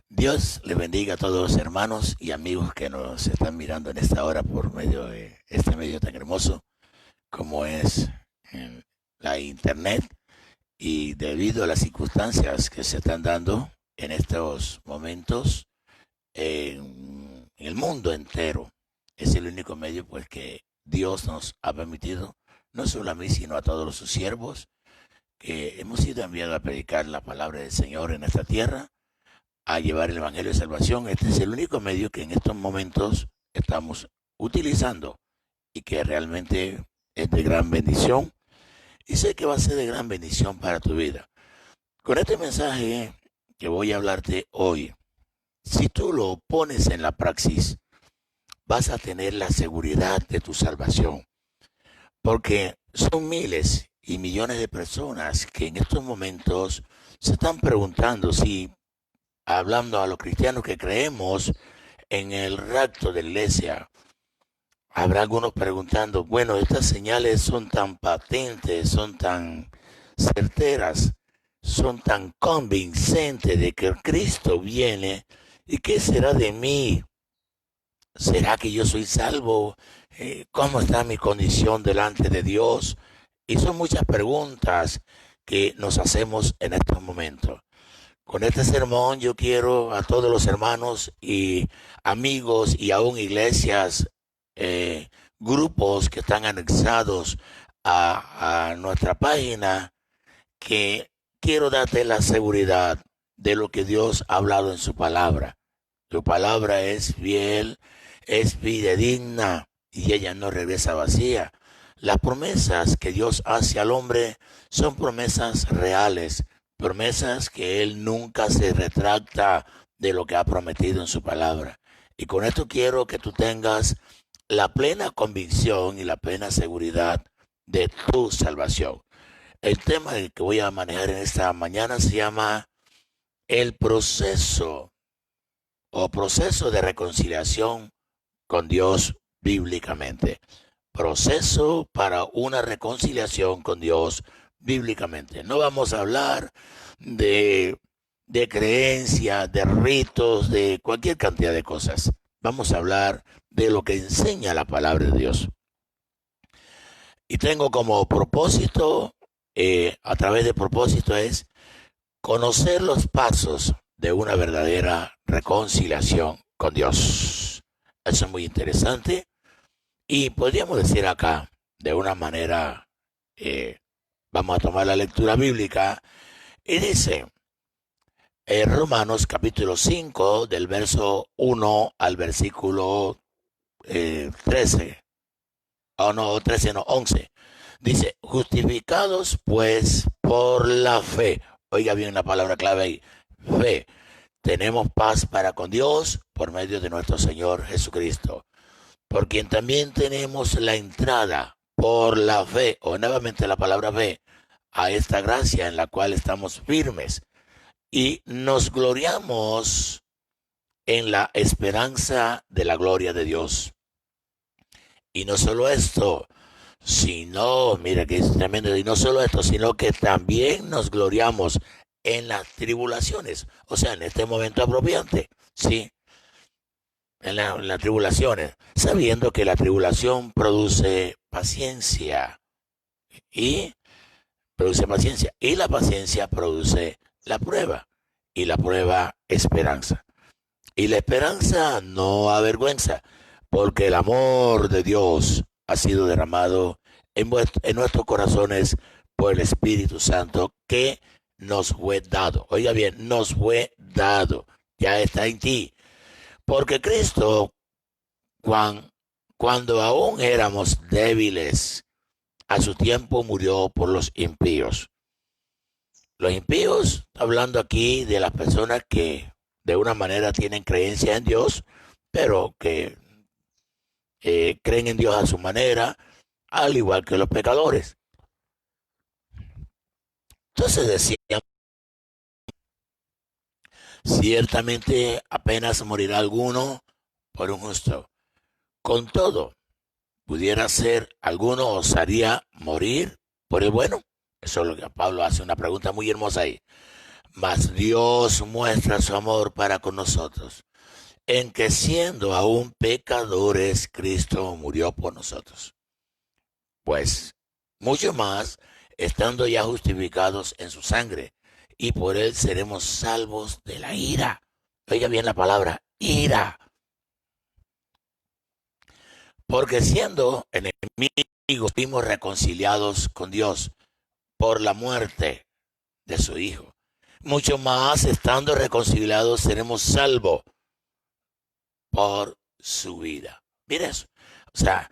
Dios le bendiga a todos los hermanos y amigos que nos están mirando en esta hora por medio de este medio tan hermoso como es la internet, y debido a las circunstancias que se están dando en estos momentos en el mundo entero. Es el único medio pues que Dios nos ha permitido, no solo a mí sino a todos sus siervos, que hemos sido enviados a predicar la palabra del Señor en esta tierra, a llevar el Evangelio de Salvación. Este es el único medio que en estos momentos estamos utilizando y que realmente es de gran bendición, y sé que va a ser de gran bendición para tu vida. Con este mensaje que voy a hablarte hoy, si tú lo pones en la praxis, vas a tener la seguridad de tu salvación, porque son miles y millones de personas que en estos momentos se están preguntando si, hablando a los cristianos que creemos en el rapto de la iglesia, habrá algunos preguntando, bueno, estas señales son tan patentes, son tan certeras, son tan convincentes de que Cristo viene, ¿y qué será de mí? ¿Será que yo soy salvo? ¿Cómo está mi condición delante de Dios? Y son muchas preguntas que nos hacemos en estos momentos. Con este sermón yo quiero a todos los hermanos y amigos y aún iglesias, grupos que están anexados a nuestra página, que quiero darte la seguridad de lo que Dios ha hablado en su palabra. Tu palabra es fiel, es fidedigna y ella no regresa vacía. Las promesas que Dios hace al hombre son promesas reales, promesas que Él nunca se retracta de lo que ha prometido en su palabra. Y con esto quiero que tú tengas la plena convicción y la plena seguridad de tu salvación. El tema que voy a manejar en esta mañana se llama el proceso o proceso de reconciliación con Dios bíblicamente. Proceso para una reconciliación con Dios bíblicamente. No vamos a hablar de creencias, de ritos, de cualquier cantidad de cosas. Vamos a hablar de lo que enseña la palabra de Dios. Y tengo como propósito, a través de propósito, es conocer los pasos de una verdadera reconciliación con Dios. Eso es muy interesante. Y podríamos decir acá, de una manera, vamos a tomar la lectura bíblica, y dice, Romanos capítulo 5, del verso 1 al versículo 13, o no, 13 no, 11. Dice, justificados pues por la fe. Oiga bien la palabra clave ahí, fe. Tenemos paz para con Dios por medio de nuestro Señor Jesucristo, por quien también tenemos la entrada por la fe, o nuevamente la palabra fe, a esta gracia en la cual estamos firmes y nos gloriamos en la esperanza de la gloria de Dios. Y no solo esto, sino, mira que es tremendo, y no solo esto, sino que también nos gloriamos en las tribulaciones, o sea, en este momento apropiante, ¿sí? En las tribulaciones, sabiendo que la tribulación y produce paciencia, y la paciencia produce la prueba, y la prueba esperanza. Y la esperanza no avergüenza, porque el amor de Dios ha sido derramado en nuestros corazones por el Espíritu Santo que nos fue dado. Oiga bien, nos fue dado, ya está en ti. Porque Cristo, cuando aún éramos débiles, a su tiempo murió por los impíos. Los impíos, hablando aquí de las personas que de una manera tienen creencia en Dios, pero que creen en Dios a su manera, al igual que los pecadores. Entonces decían, ciertamente apenas morirá alguno por un justo. Con todo, pudiera ser alguno osaría morir por el bueno. Eso es lo que Pablo hace una pregunta muy hermosa ahí. Mas Dios muestra su amor para con nosotros, en que siendo aún pecadores, Cristo murió por nosotros. Pues mucho más, estando ya justificados en su sangre, y por él seremos salvos de la ira. Oiga bien la palabra, ira. Porque siendo enemigos, fuimos reconciliados con Dios por la muerte de su Hijo. Mucho más, estando reconciliados, seremos salvos por su vida. Mira eso. O sea,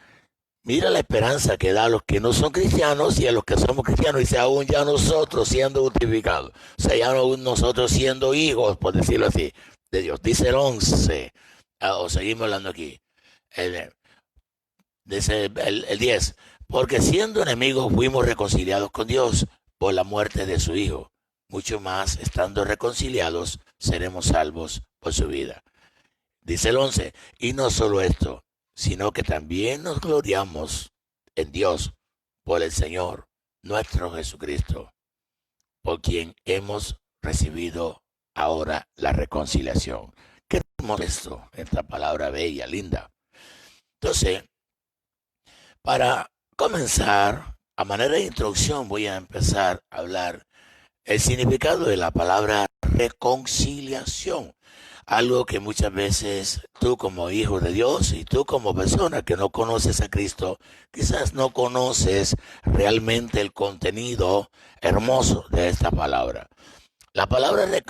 mira la esperanza que da a los que no son cristianos y a los que somos cristianos. Dice, aún ya nosotros siendo justificados. O sea, ya aún nosotros siendo hijos, por decirlo así, de Dios. Dice el 11. O seguimos hablando aquí. Dice el 10. Porque siendo enemigos fuimos reconciliados con Dios por la muerte de su Hijo. Mucho más, estando reconciliados, seremos salvos por su vida. Dice el 11. Y no solo esto, sino que también nos gloriamos en Dios por el Señor, nuestro Jesucristo, por quien hemos recibido ahora la reconciliación. ¿Qué hermoso esto? Esta palabra bella, linda. Entonces, para comenzar, a manera de introducción, voy a empezar a hablar el significado de la palabra reconciliación. Algo que muchas veces tú como hijo de Dios y tú como persona que no conoces a Cristo, quizás no conoces realmente el contenido hermoso de esta palabra. La palabra se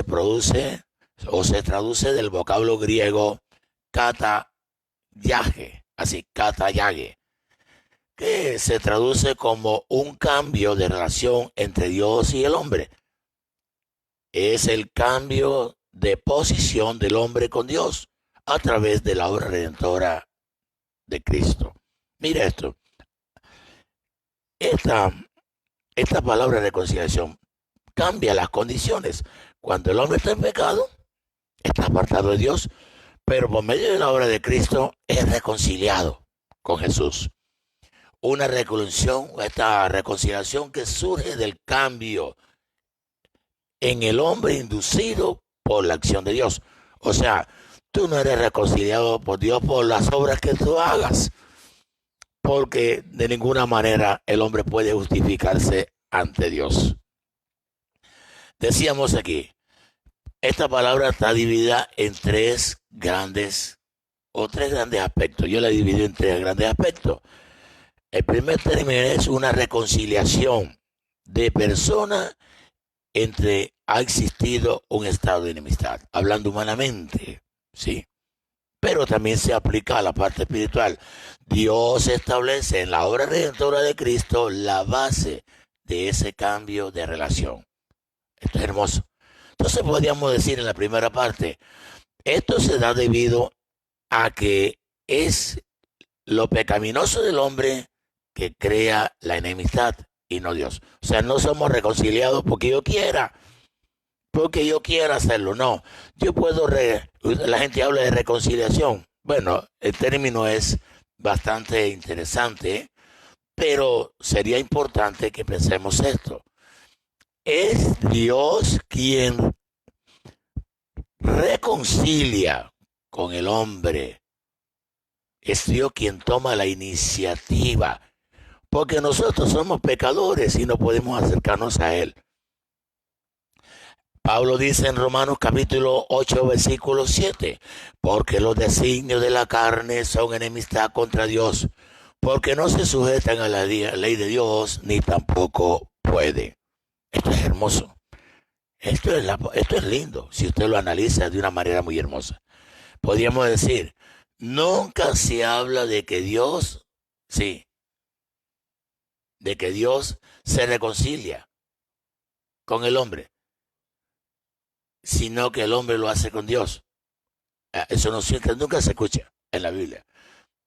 produce o se traduce del vocablo griego katayage, así katayage, que se traduce como un cambio de relación entre Dios y el hombre. Es el cambio de posición del hombre con Dios a través de la obra redentora de Cristo. Mira esto, esta, esta palabra de reconciliación cambia las condiciones. Cuando el hombre está en pecado, está apartado de Dios, pero por medio de la obra de Cristo es reconciliado con Jesús. Una reconciliación, esta reconciliación que surge del cambio en el hombre inducido por la acción de Dios. O sea, tú no eres reconciliado por Dios por las obras que tú hagas, porque de ninguna manera el hombre puede justificarse ante Dios. Decíamos aquí, esta palabra está dividida en tres grandes aspectos. Yo la dividí en tres grandes aspectos. El primer término es una reconciliación de persona entre ha existido un estado de enemistad, hablando humanamente, ¿sí? Pero también se aplica a la parte espiritual. Dios establece en la obra redentora de Cristo la base de ese cambio de relación. Esto es hermoso. Entonces podríamos decir en la primera parte, esto se da debido a que es lo pecaminoso del hombre que crea la enemistad y no Dios. O sea, no somos reconciliados porque yo quiera hacerlo, no. Yo puedo, la gente habla de reconciliación. Bueno, el término es bastante interesante, pero sería importante que pensemos esto. Es Dios quien reconcilia con el hombre. Es Dios quien toma la iniciativa, porque nosotros somos pecadores y no podemos acercarnos a Él. Pablo dice en Romanos capítulo 8, versículo 7, porque los designios de la carne son enemistad contra Dios, porque no se sujetan a la ley de Dios, ni tampoco puede. Esto es hermoso. Esto es lindo, si usted lo analiza de una manera muy hermosa. Podríamos decir, nunca se habla de que Dios, sí, de que Dios se reconcilia con el hombre, sino que el hombre lo hace con Dios. Eso no siempre, nunca se escucha en la Biblia.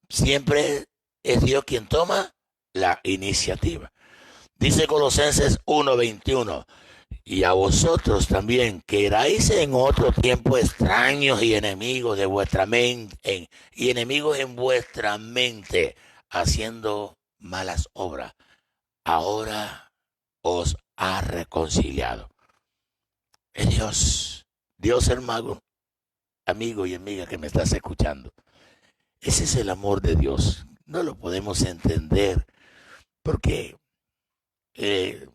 Siempre es Dios quien toma la iniciativa. Dice Colosenses 1:21, y a vosotros también, que erais en otro tiempo extraños y enemigos de vuestra mente, y enemigos en vuestra mente, haciendo malas obras, ahora os ha reconciliado. es Dios. Dios, hermano, amigo y amiga que me estás escuchando. Ese es el amor de Dios. No lo podemos entender porque eh,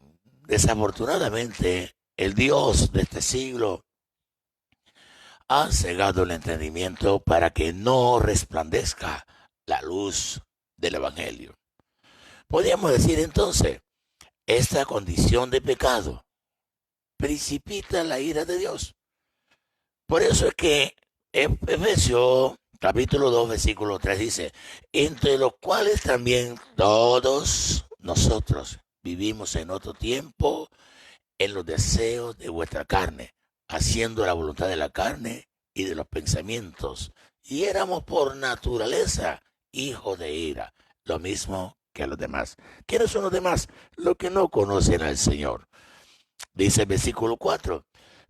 desafortunadamente el Dios de este siglo ha cegado el entendimiento para que no resplandezca la luz del Evangelio. Podríamos decir entonces, esta condición de pecado precipita la ira de Dios. Por eso es que en Efesios capítulo 2 versículo 3 dice, entre los cuales también todos nosotros vivimos en otro tiempo en los deseos de vuestra carne, haciendo la voluntad de la carne y de los pensamientos. Y éramos por naturaleza hijos de ira, lo mismo que los demás. ¿Quiénes son los demás? Los que no conocen al Señor. Dice el versículo 4.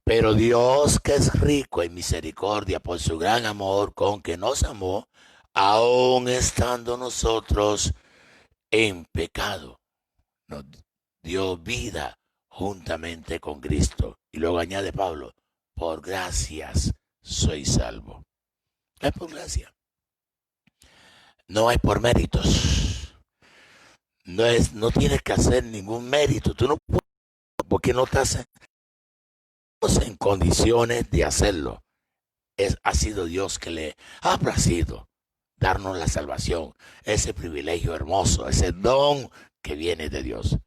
Pero Dios, que es rico en misericordia por su gran amor con que nos amó, aun estando nosotros en pecado, nos dio vida juntamente con Cristo. Y luego añade Pablo, por gracias soy salvo. Es por gracia. No es por méritos. No tienes que hacer ningún mérito. Tú no puedes, porque no estás en condiciones de hacerlo. Ha sido Dios que le ha placido darnos la salvación, ese privilegio hermoso, ese don que viene de Dios.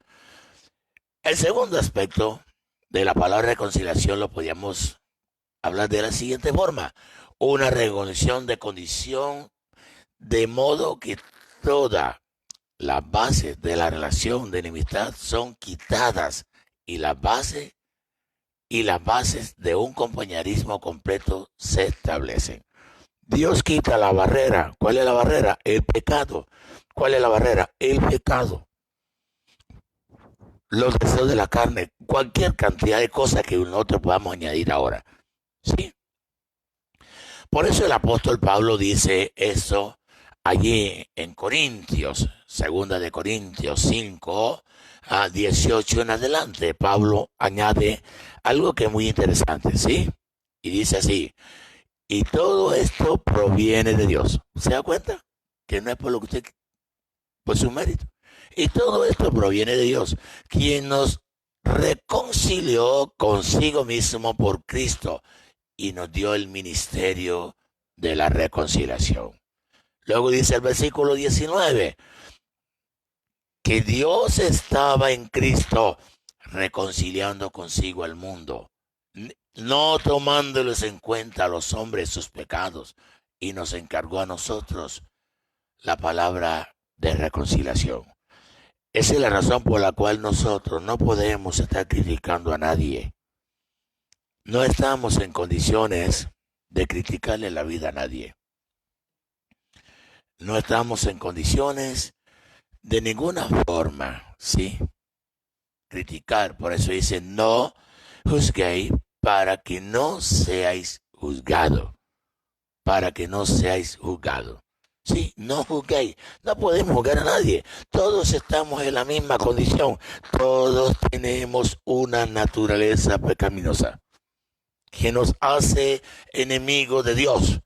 El segundo aspecto de la palabra reconciliación lo podríamos hablar de la siguiente forma: una reconciliación de condición, de modo que todas las bases de la relación de enemistad son quitadas y las bases de un compañerismo completo se establecen. Dios quita la barrera. ¿Cuál es la barrera? El pecado. ¿Cuál es la barrera? El pecado. Los deseos de la carne, cualquier cantidad de cosas que nosotros podamos añadir ahora. ¿Sí? Por eso el apóstol Pablo dice eso allí en Corintios, segunda de Corintios 5, a 18 en adelante. Pablo añade algo que es muy interesante, ¿sí? Y dice así, y todo esto proviene de Dios. ¿Se da cuenta? Que no es por lo que usted, por su mérito. Y todo esto proviene de Dios, quien nos reconcilió consigo mismo por Cristo y nos dio el ministerio de la reconciliación. Luego dice el versículo 19, que Dios estaba en Cristo reconciliando consigo al mundo, no tomándoles en cuenta a los hombres sus pecados, y nos encargó a nosotros la palabra de reconciliación. Esa es la razón por la cual nosotros no podemos estar criticando a nadie. No estamos en condiciones de criticarle la vida a nadie. No estamos en condiciones de ninguna forma, ¿sí? Criticar. Por eso dice, no juzguéis para que no seáis juzgados. Para que no seáis juzgados. Sí, no juzguéis. No podemos juzgar a nadie. Todos estamos en la misma condición. Todos tenemos una naturaleza pecaminosa que nos hace enemigos de Dios.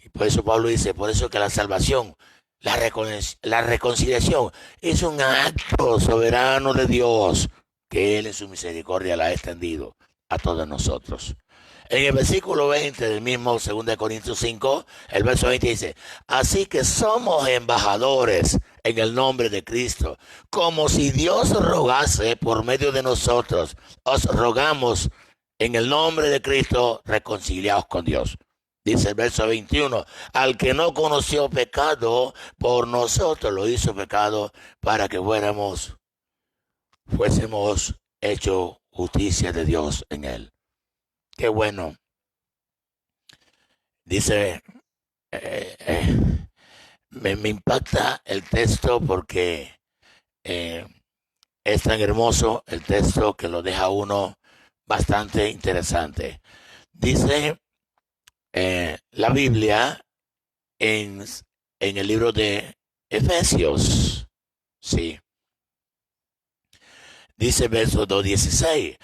Y por eso Pablo dice, por eso que la salvación, la reconciliación es un acto soberano de Dios que Él en su misericordia la ha extendido a todos nosotros. En el versículo 20 del mismo 2 Corintios 5, el verso 20 dice, así que somos embajadores en el nombre de Cristo, como si Dios rogase por medio de nosotros. Os rogamos en el nombre de Cristo, reconciliaos con Dios. Dice el verso 21, al que no conoció pecado, por nosotros lo hizo pecado para que fuésemos hecho justicia de Dios en él. Qué bueno. Dice, me impacta el texto porque es tan hermoso el texto que lo deja uno bastante interesante. Dice la Biblia en el libro de Efesios, sí. Dice verso 2:16,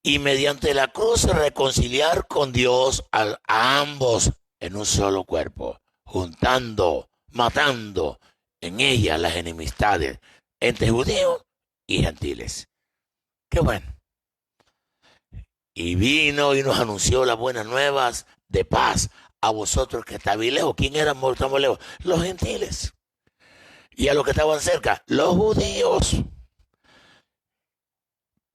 y mediante la cruz reconciliar con Dios a ambos en un solo cuerpo, juntando, matando en ella las enemistades entre judíos y gentiles. Qué bueno. Y vino y nos anunció las buenas nuevas de paz a vosotros que estabais lejos. ¿Quién éramos? Estamos lejos. Los gentiles. Y a los que estaban cerca, los judíos.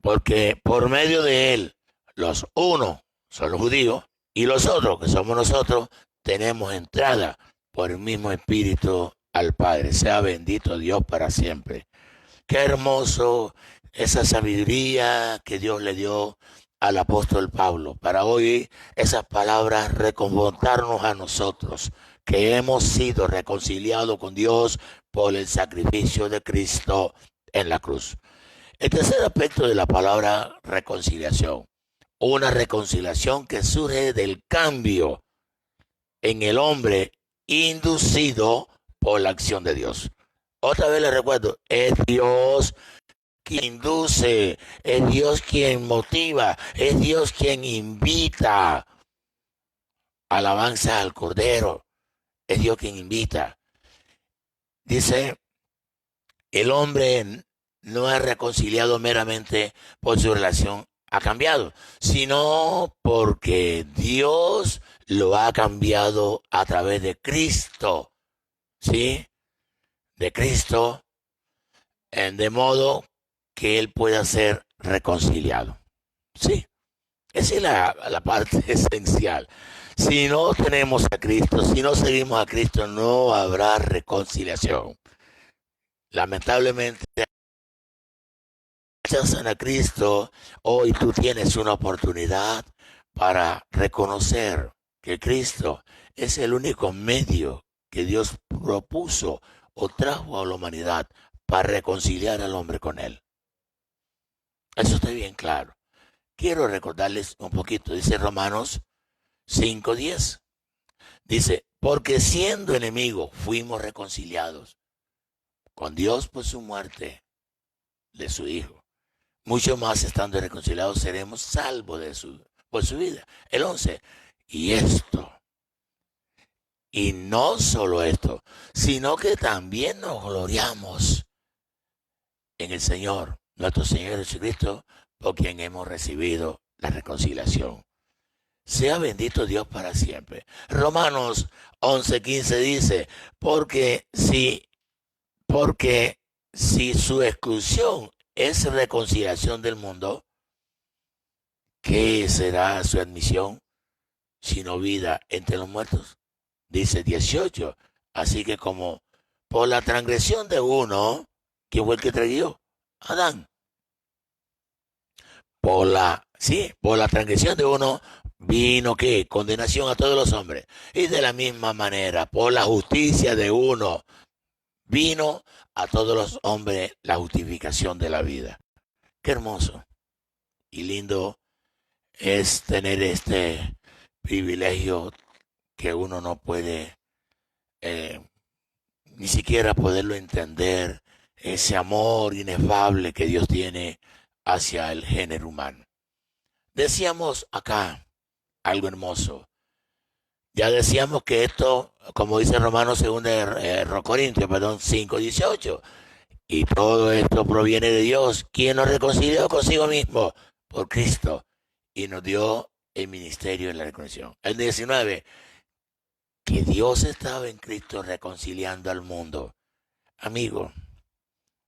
Porque por medio de él, los unos son los judíos y los otros, que somos nosotros, tenemos entrada por el mismo Espíritu al Padre. Sea bendito Dios para siempre. Qué hermoso esa sabiduría que Dios le dio al apóstol Pablo para hoy esas palabras reconfortarnos a nosotros que hemos sido reconciliados con Dios por el sacrificio de Cristo en la cruz. El tercer aspecto de la palabra reconciliación, una reconciliación que surge del cambio en el hombre inducido por la acción de Dios. Otra vez les recuerdo, es Dios quien induce, es Dios quien motiva, es Dios quien invita. Alabanza al Cordero, es Dios quien invita. Dice, el hombre no es reconciliado meramente por su relación ha cambiado, sino porque Dios lo ha cambiado a través de Cristo, ¿sí? De Cristo, de modo que Él pueda ser reconciliado. Sí, esa es la parte esencial. Si no tenemos a Cristo, si no seguimos a Cristo, no habrá reconciliación. Lamentablemente, rechazan a Cristo, hoy tú tienes una oportunidad para reconocer que Cristo es el único medio que Dios propuso o trajo a la humanidad para reconciliar al hombre con Él. Eso está bien claro. Quiero recordarles un poquito, dice Romanos 5:10. Dice, porque siendo enemigos fuimos reconciliados con Dios por su muerte de su Hijo. Mucho más estando reconciliados seremos salvos por su vida. El 11. Y esto, y no solo esto, sino que también nos gloriamos en el Señor, nuestro Señor Jesucristo, por quien hemos recibido la reconciliación. Sea bendito Dios para siempre. Romanos 11:15 dice, porque si su exclusión es reconciliación del mundo, ¿qué será su admisión sino vida entre los muertos? Dice 18. Así que como por la transgresión de uno, ¿quién fue el que trayó? Adán. Por la transgresión de uno vino ¿qué? Condenación a todos los hombres. Y de la misma manera, por la justicia de uno vino a todos los hombres la justificación de la vida. Qué hermoso y lindo es tener este privilegio que uno no puede ni siquiera poderlo entender, ese amor inefable que Dios tiene hacia el género humano. Decíamos acá algo hermoso. Ya decíamos que esto, como dice Romanos 2 Corintios, 5:18, y todo esto proviene de Dios, quien nos reconcilió consigo mismo por Cristo y nos dio el ministerio de la reconciliación. El 19, que Dios estaba en Cristo reconciliando al mundo. Amigo,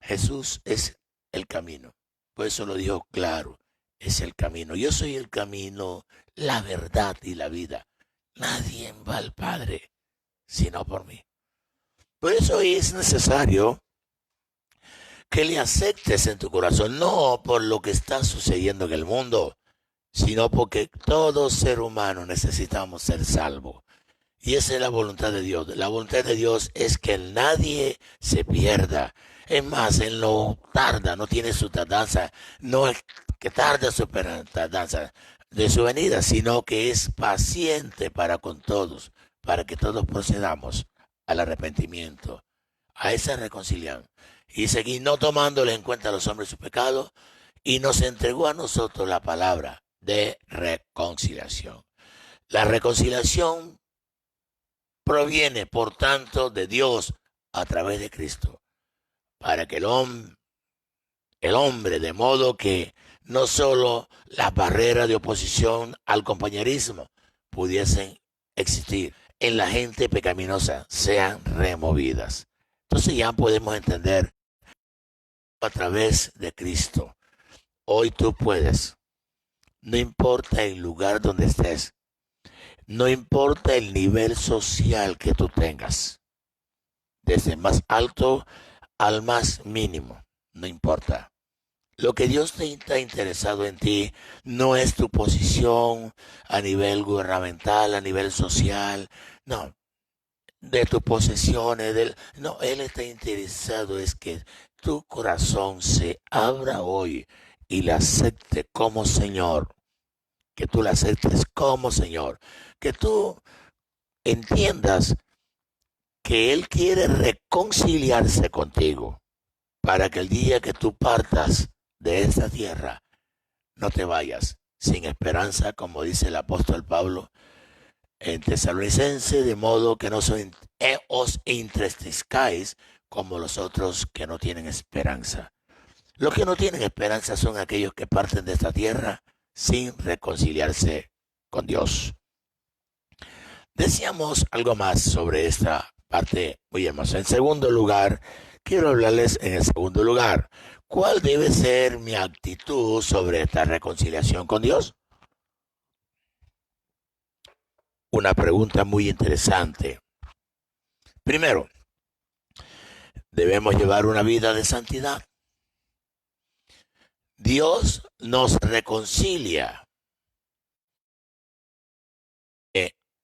Jesús es el camino. Por eso lo dijo claro, es el camino. Yo soy el camino, la verdad y la vida. Nadie va al Padre sino por mí. Por eso es necesario que le aceptes en tu corazón, no por lo que está sucediendo en el mundo, sino porque todo ser humano necesitamos ser salvo. Y esa es la voluntad de Dios. La voluntad de Dios es que nadie se pierda. Es más, Él no tarda, no tiene su tardanza, no es que tarda su tardanza de su venida, sino que es paciente para con todos, para que todos procedamos al arrepentimiento, a esa reconciliación. Y seguir no tomándole en cuenta a los hombres su pecado y nos entregó a nosotros la palabra de reconciliación. La reconciliación proviene, por tanto, de Dios a través de Cristo, para que el hombre, de modo que no solo las barreras de oposición al compañerismo pudiesen existir en la gente pecaminosa, sean removidas. Entonces ya podemos entender a través de Cristo. Hoy tú puedes, no importa el lugar donde estés, no importa el nivel social que tú tengas, desde el más alto al más mínimo, no importa. Lo que Dios está interesado en ti no es tu posición a nivel gubernamental, a nivel social, no, de tus posesiones, no, Él está interesado es que tu corazón se abra hoy y la acepte como Señor, que tú la aceptes como Señor, que tú entiendas que Él quiere reconciliarse contigo para que el día que tú partas de esta tierra no te vayas sin esperanza, como dice el apóstol Pablo en Tesalonicense, de modo que no os entristezcáis como los otros que no tienen esperanza. Los que no tienen esperanza son aquellos que parten de esta tierra sin reconciliarse con Dios. Decíamos algo más sobre esta parte muy hermosa. En segundo lugar, quiero hablarles en el segundo lugar, ¿cuál debe ser mi actitud sobre esta reconciliación con Dios? Una pregunta muy interesante. Primero, debemos llevar una vida de santidad. Dios nos reconcilia.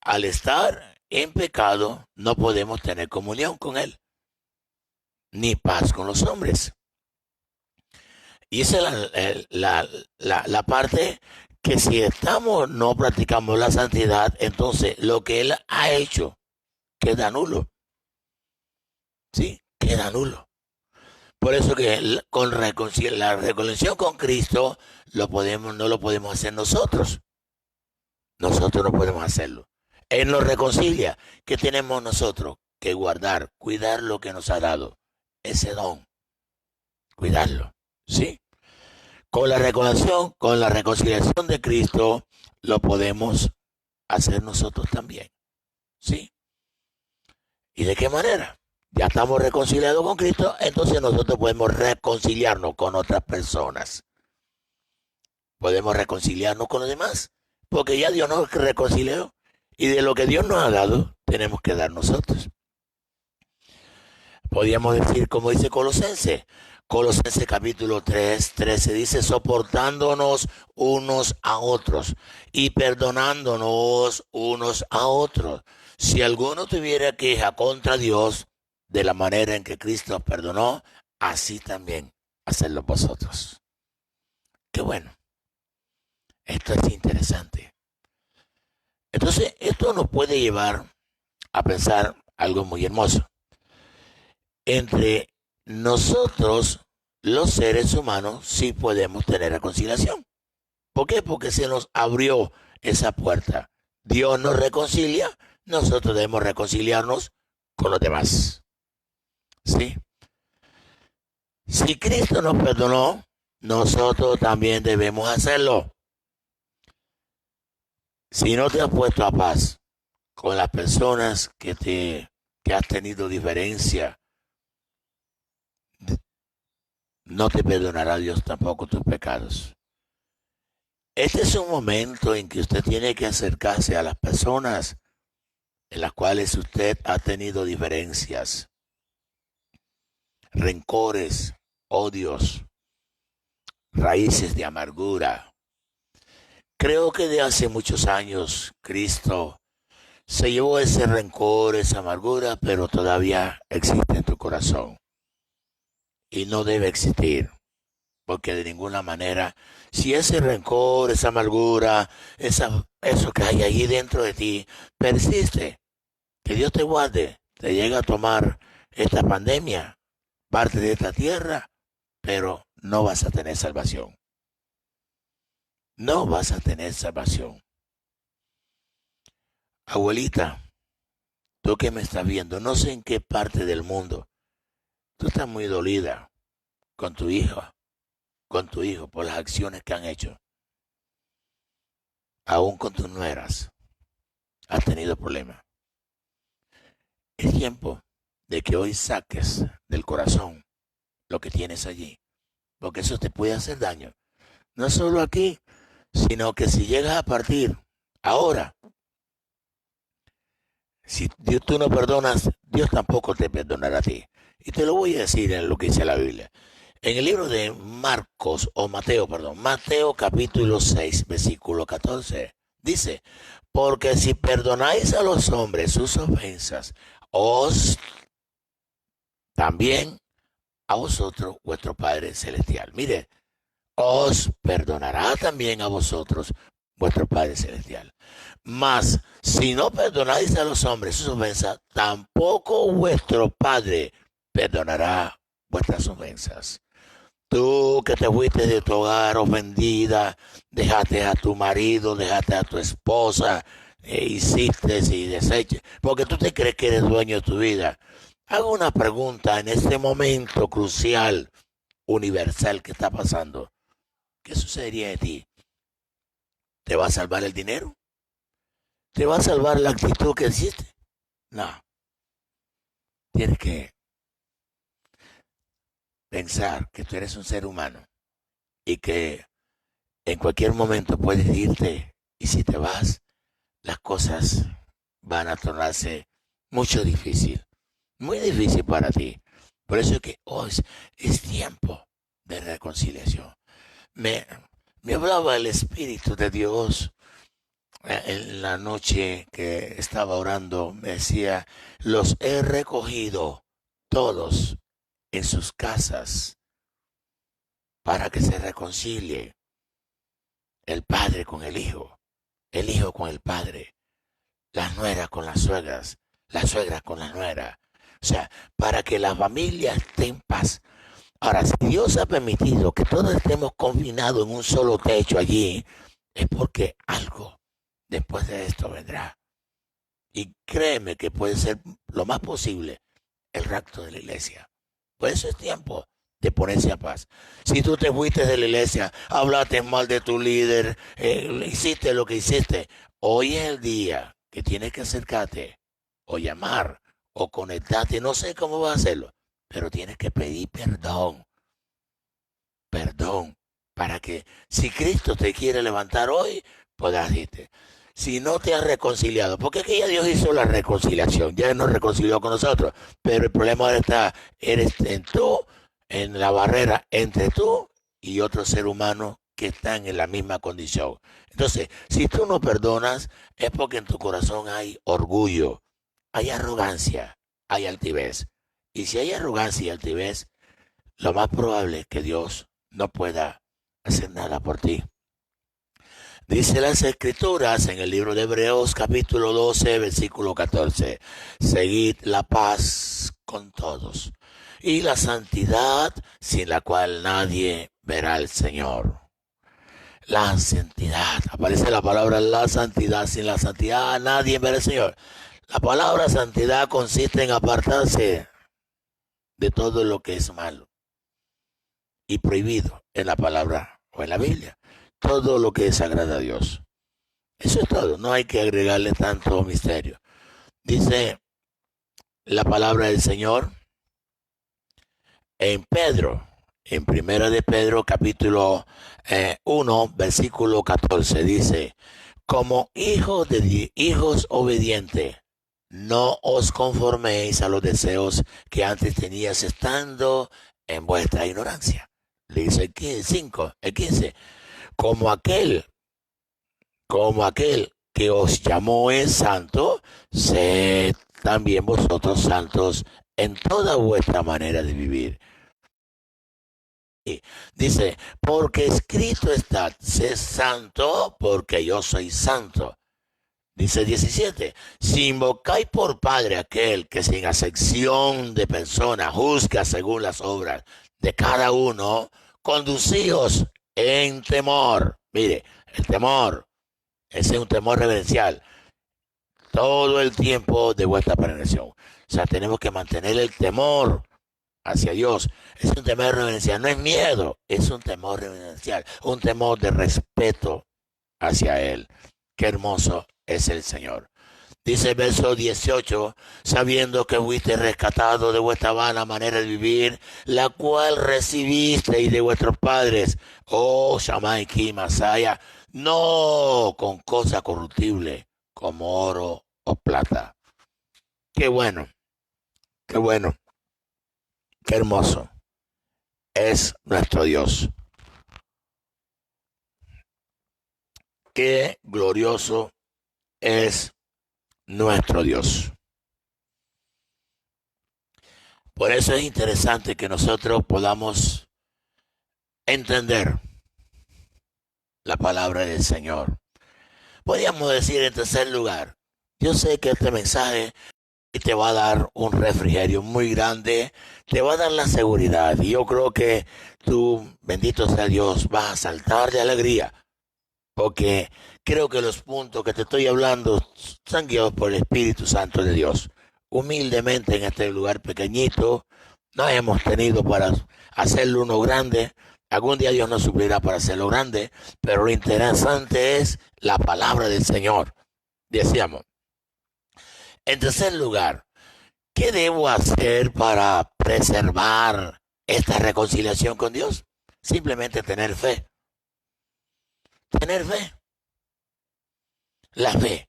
Al estar en pecado, no podemos tener comunión con Él, ni paz con los hombres. Y esa es la parte que si no practicamos la santidad, entonces lo que Él ha hecho queda nulo. Sí, queda nulo. Por eso que con la reconciliación con Cristo no lo podemos hacer nosotros. Nosotros no podemos hacerlo. Él nos reconcilia. ¿Qué tenemos nosotros? Que guardar, cuidar lo que nos ha dado. Ese don. Cuidarlo. ¿Sí? Con la reconciliación de Cristo, lo podemos hacer nosotros también. ¿Sí? ¿Y de qué manera? Ya estamos reconciliados con Cristo, entonces nosotros podemos reconciliarnos con otras personas. Podemos reconciliarnos con los demás, porque ya Dios nos reconcilió. Y de lo que Dios nos ha dado, tenemos que dar nosotros. Podríamos decir, como dice Colosenses capítulo 3, 13, dice, soportándonos unos a otros y perdonándonos unos a otros. Si alguno tuviera queja contra Dios, de la manera en que Cristo os perdonó, así también hacedlo vosotros. Qué bueno. Esto es interesante. Entonces, esto nos puede llevar a pensar algo muy hermoso. Entre nosotros, los seres humanos, sí podemos tener reconciliación. ¿Por qué? Porque se nos abrió esa puerta. Dios nos reconcilia, nosotros debemos reconciliarnos con los demás. ¿Sí? Si Cristo nos perdonó, nosotros también debemos hacerlo. Si no te has puesto a paz con las personas que has tenido diferencia, no te perdonará Dios tampoco tus pecados. Este es un momento en que usted tiene que acercarse a las personas en las cuales usted ha tenido diferencias, rencores, odios, raíces de amargura. Creo que de hace muchos años Cristo se llevó ese rencor, esa amargura, pero todavía existe en tu corazón. Y no debe existir, porque de ninguna manera, si ese rencor, esa amargura, eso que hay allí dentro de ti persiste, que Dios te guarde, te llega a tomar esta pandemia, parte de esta tierra, pero no vas a tener salvación. no vas a tener salvación. Abuelita, tú que me estás viendo, no sé en qué parte del mundo, tú estás muy dolida con tu hija, con tu hijo, por las acciones que han hecho. Aún con tus nueras, has tenido problemas. Es tiempo de que hoy saques del corazón lo que tienes allí, porque eso te puede hacer daño. No solo aquí, sino que si llegas a partir ahora, si tú no perdonas, Dios tampoco te perdonará a ti. Y te lo voy a decir en lo que dice la Biblia. En el libro de Mateo capítulo 6, versículo 14, dice, porque si perdonáis a los hombres sus ofensas, os también a vosotros vuestro Padre Celestial. Mire, os perdonará también a vosotros vuestro Padre Celestial. Mas, si no perdonáis a los hombres sus ofensas, tampoco vuestro Padre perdonará vuestras ofensas. Tú que te fuiste de tu hogar ofendida, dejaste a tu marido, dejaste a tu esposa, hiciste y desechaste, porque tú te crees que eres dueño de tu vida. Hago una pregunta en este momento crucial, universal que está pasando. ¿Qué sucedería de ti? ¿Te va a salvar el dinero? ¿Te va a salvar la actitud que hiciste? No. Tienes que pensar que tú eres un ser humano y que en cualquier momento puedes irte, y si te vas, las cosas van a tornarse muy difícil para ti. Por eso es que hoy es tiempo de reconciliación. Me, me hablaba el Espíritu de Dios en la noche que estaba orando, me decía, los he recogido todos en sus casas para que se reconcilie el padre con el hijo con el padre, las nueras con las suegras con la nuera. O sea, para que la familia esté en paz. Ahora, si Dios ha permitido que todos estemos confinados en un solo techo allí, es porque algo después de esto vendrá. Y créeme que puede ser lo más posible el rapto de la iglesia. Por eso es tiempo de ponerse a paz. Si tú te fuiste de la iglesia, hablaste mal de tu líder, hiciste lo que hiciste, hoy es el día que tienes que acercarte o llamar o conectarte, no sé cómo vas a hacerlo, pero tienes que pedir perdón, para que si Cristo te quiere levantar hoy, puedas irte. Si no te has reconciliado, porque es que ya Dios hizo la reconciliación, ya nos reconcilió con nosotros, pero el problema ahora está, eres en la barrera entre tú y otro ser humano que están en la misma condición. Entonces, si tú no perdonas, es porque en tu corazón hay orgullo, hay arrogancia, hay altivez. Y si hay arrogancia y altivez, lo más probable es que Dios no pueda hacer nada por ti. Dice las Escrituras en el libro de Hebreos capítulo 12, versículo 14, seguid la paz con todos y la santidad sin la cual nadie verá al Señor. La santidad, aparece la palabra la santidad, sin la santidad nadie verá al Señor. La palabra santidad consiste en apartarse de todo lo que es malo y prohibido en la palabra o en la Biblia. Todo lo que desagrada a Dios. Eso es todo, no hay que agregarle tanto misterio. Dice la palabra del Señor en Pedro, en Primera de Pedro capítulo 1, versículo 14, dice, como hijos obedientes, no os conforméis a los deseos que antes tenías estando en vuestra ignorancia. Le dice el 15, como aquel que os llamó es santo, sed también vosotros santos en toda vuestra manera de vivir. Y dice, porque escrito está, sé santo porque yo soy santo. Dice 17, si invocáis por Padre aquel que sin acepción de persona juzga según las obras de cada uno, conducíos en temor. Mire, El temor, ese es un temor reverencial. Todo el tiempo de vuestra peregrinación. O sea, tenemos que mantener el temor hacia Dios. Es un temor reverencial, no es miedo, es un temor reverencial, un temor de respeto hacia Él. Qué hermoso es el Señor. Dice el verso 18, sabiendo que fuiste rescatado de vuestra vana manera de vivir, la cual recibisteis de vuestros padres, oh Shammai Ki Masaya, no con cosa corruptible, como oro o plata. Qué bueno, qué bueno, qué hermoso es nuestro Dios. Qué glorioso es nuestro Dios. Por eso es interesante que nosotros podamos entender la palabra del Señor. Podríamos decir en tercer lugar, yo sé que este mensaje te va a dar un refrigerio muy grande, te va a dar la seguridad y yo creo que tú, bendito sea Dios, vas a saltar de alegría porque creo que los puntos que te estoy hablando son guiados por el Espíritu Santo de Dios. Humildemente en este lugar pequeñito, no hemos tenido para hacerlo uno grande. Algún día Dios nos suplirá para hacerlo grande, pero lo interesante es la palabra del Señor. Decíamos, en tercer lugar, ¿qué debo hacer para preservar esta reconciliación con Dios? Simplemente tener fe. Tener fe. La fe.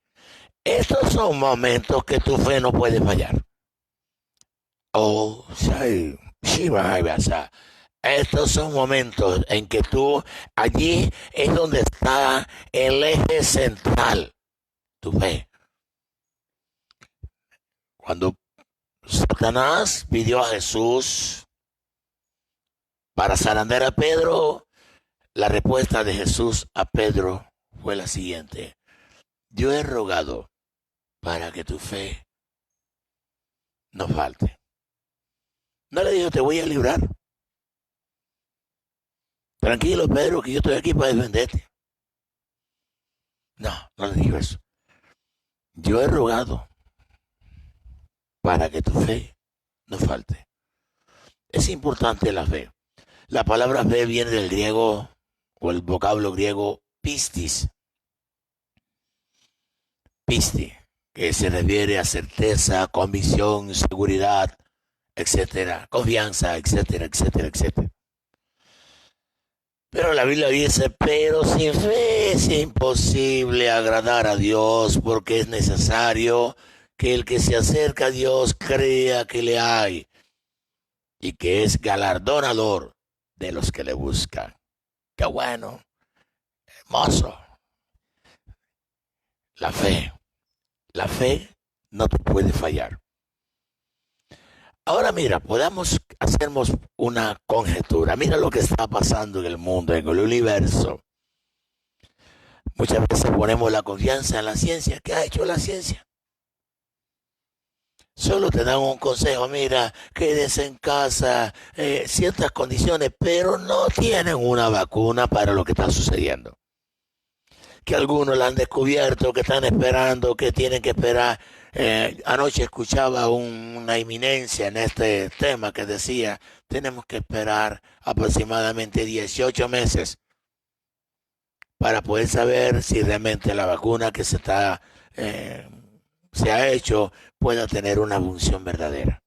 Estos son momentos que tu fe no puede fallar. Oh, sí, sí, estos son momentos en que tú, allí es donde está el eje central, tu fe. Cuando Satanás pidió a Jesús para zarandear a Pedro, la respuesta de Jesús a Pedro fue la siguiente: yo he rogado para que tu fe no falte. No le dijo, te voy a librar. Tranquilo, Pedro, que yo estoy aquí para defenderte. No, no le dijo eso. Yo he rogado para que tu fe no falte. Es importante la fe. La palabra fe viene del griego o el vocablo griego pistis. Pisti, que se refiere a certeza, convicción, seguridad, etcétera, confianza, etcétera, etcétera, etcétera. Pero la Biblia dice, pero sin fe es imposible agradar a Dios porque es necesario que el que se acerca a Dios crea que le hay y que es galardonador de los que le buscan. Qué bueno, hermoso. La fe no te puede fallar. Ahora mira, podamos hacernos una conjetura. Mira lo que está pasando en el mundo, en el universo. Muchas veces ponemos la confianza en la ciencia. ¿Qué ha hecho la ciencia? Solo te dan un consejo, mira, quédese en casa, ciertas condiciones, pero no tienen una vacuna para lo que está sucediendo. Que algunos la han descubierto, que están esperando, que tienen que esperar. Anoche escuchaba una eminencia en este tema que decía, tenemos que esperar aproximadamente 18 meses para poder saber si realmente la vacuna que se ha hecho pueda tener una función verdadera.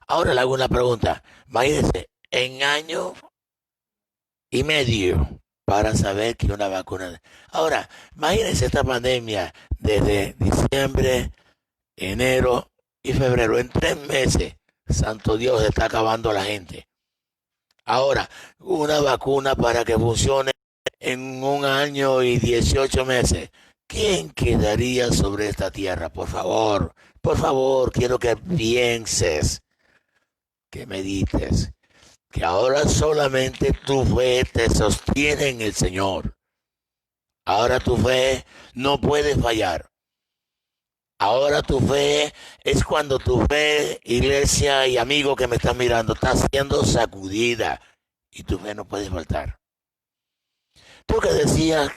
Ahora le hago una pregunta. Imagínense, en año y medio para saber que una vacuna. Ahora, imagínense esta pandemia desde diciembre, enero y febrero. En 3 meses, santo Dios, está acabando la gente. Ahora, una vacuna para que funcione en 1 año y 18 meses. ¿Quién quedaría sobre esta tierra? Por favor, quiero que pienses, que medites, que ahora solamente tu fe te sostiene en el Señor. Ahora tu fe no puede fallar. Ahora tu fe es cuando tu fe, iglesia y amigo que me están mirando, está siendo sacudida y tu fe no puede faltar. Tú que decías,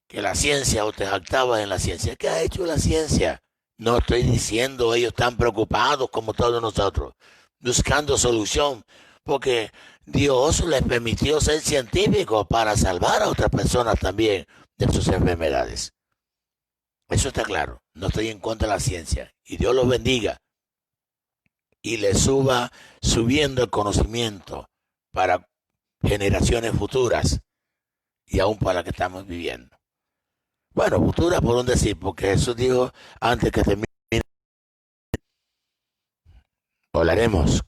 que la ciencia o te jactabas en la ciencia. ¿Qué ha hecho la ciencia? No estoy diciendo ellos están preocupados como todos nosotros, buscando solución, porque Dios les permitió ser científicos para salvar a otras personas también de sus enfermedades. Eso está claro. No estoy en contra de la ciencia. Y Dios los bendiga y les suba subiendo el conocimiento para generaciones futuras y aún para la que estamos viviendo. Bueno, futuras por un decir, porque Jesús dijo antes que termine, volaremos.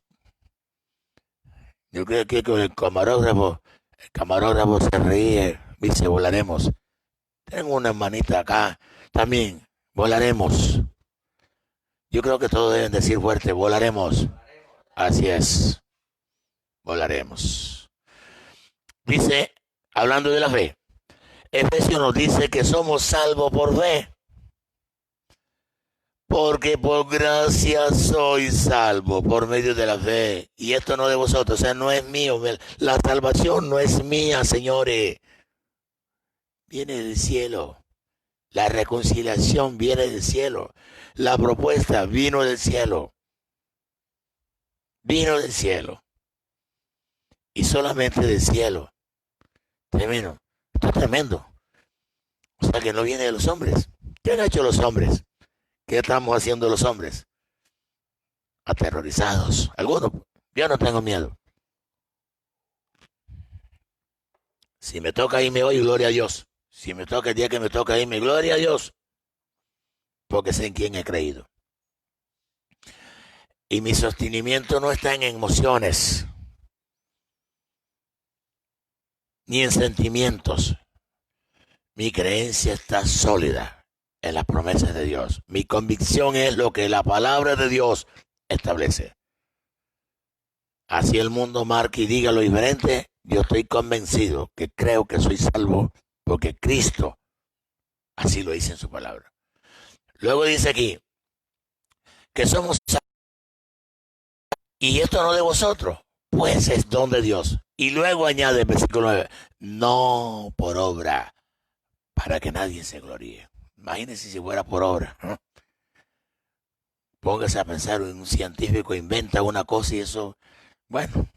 Yo creo que con el camarógrafo se ríe, dice volaremos. Tengo una hermanita acá, también, volaremos. Yo creo que todos deben decir fuerte, volaremos. Así es, volaremos. Dice, hablando de la fe, Efesios nos dice que somos salvos por fe. Porque por gracia soy salvo por medio de la fe. Y esto no de vosotros, o sea, no es mío. La salvación no es mía, señores. Viene del cielo. La reconciliación viene del cielo. La propuesta vino del cielo. Vino del cielo. Y solamente del cielo. Tremendo. Esto es tremendo. O sea que no viene de los hombres. ¿Qué han hecho los hombres? ¿Qué estamos haciendo los hombres? Aterrorizados. Algunos, yo no tengo miedo. Si me toca irme hoy, gloria a Dios. Si me toca el día que me toca irme, gloria a Dios. Porque sé en quién he creído. Y mi sostenimiento no está en emociones, ni en sentimientos. Mi creencia está sólida en las promesas de Dios. Mi convicción es lo que la palabra de Dios establece. Así el mundo marque y diga lo diferente, yo estoy convencido que creo que soy salvo porque Cristo así lo dice en su palabra. Luego dice aquí que somos salvos. Y esto no de vosotros, pues es don de Dios. Y luego añade el versículo 9, no por obra, para que nadie se gloríe. Imagínense si fuera por obra. Póngase a pensar, un científico inventa una cosa y eso, bueno,